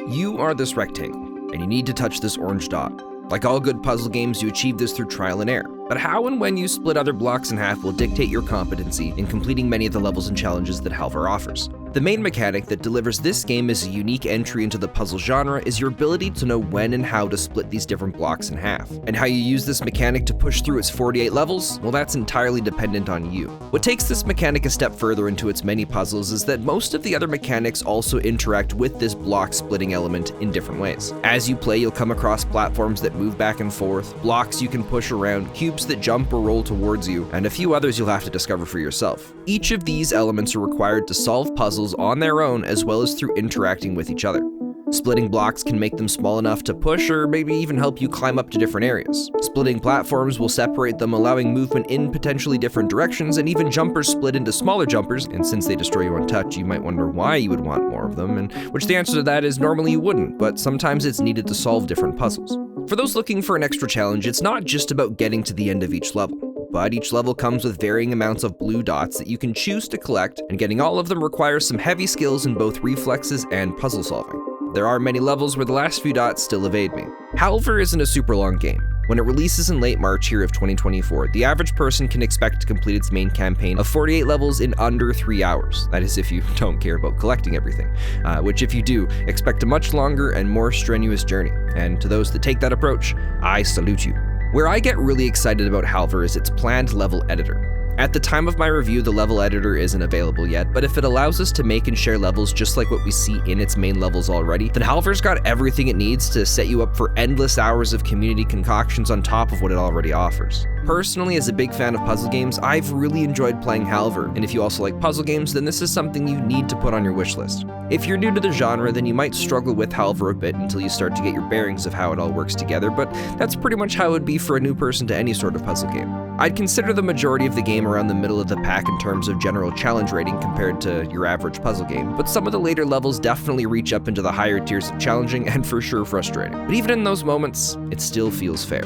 You are this rectangle, and you need to touch this orange dot. Like all good puzzle games, you achieve this through trial and error. But how and when you split other blocks in half will dictate your competency in completing many of the levels and challenges that Halvar offers. The main mechanic that delivers this game as a unique entry into the puzzle genre is your ability to know when and how to split these different blocks in half. And how you use this mechanic to push through its 48 levels, well, that's entirely dependent on you. What takes this mechanic a step further into its many puzzles is that most of the other mechanics also interact with this block splitting element in different ways. As you play, you'll come across platforms that move back and forth, blocks you can push around, cubes that jump or roll towards you, and a few others you'll have to discover for yourself. Each of these elements are required to solve puzzles on their own as well as through interacting with each other. Splitting blocks can make them small enough to push or maybe even help you climb up to different areas. Splitting platforms will separate them, allowing movement in potentially different directions, and even jumpers split into smaller jumpers, and since they destroy you on touch, you might wonder why you would want more of them, and which the answer to that is normally you wouldn't, but sometimes it's needed to solve different puzzles. For those looking for an extra challenge, it's not just about getting to the end of each level. But each level comes with varying amounts of blue dots that you can choose to collect, and getting all of them requires some heavy skills in both reflexes and puzzle solving. There are many levels where the last few dots still evade me. Halvar isn't a super long game. When it releases in late March here of 2024, the average person can expect to complete its main campaign of 48 levels in under 3 hours. That is if you don't care about collecting everything, which if you do, expect a much longer and more strenuous journey. And to those that take that approach, I salute you. Where I get really excited about Halvar is its planned level editor. At the time of my review, the level editor isn't available yet, but if it allows us to make and share levels just like what we see in its main levels already, then Halvar's got everything it needs to set you up for endless hours of community concoctions on top of what it already offers. Personally, as a big fan of puzzle games, I've really enjoyed playing Halvar, and if you also like puzzle games, then this is something you need to put on your wishlist. If you're new to the genre, then you might struggle with Halvar a bit until you start to get your bearings of how it all works together, but that's pretty much how it would be for a new person to any sort of puzzle game. I'd consider the majority of the game around the middle of the pack in terms of general challenge rating compared to your average puzzle game, but some of the later levels definitely reach up into the higher tiers of challenging and for sure frustrating. But even in those moments, it still feels fair.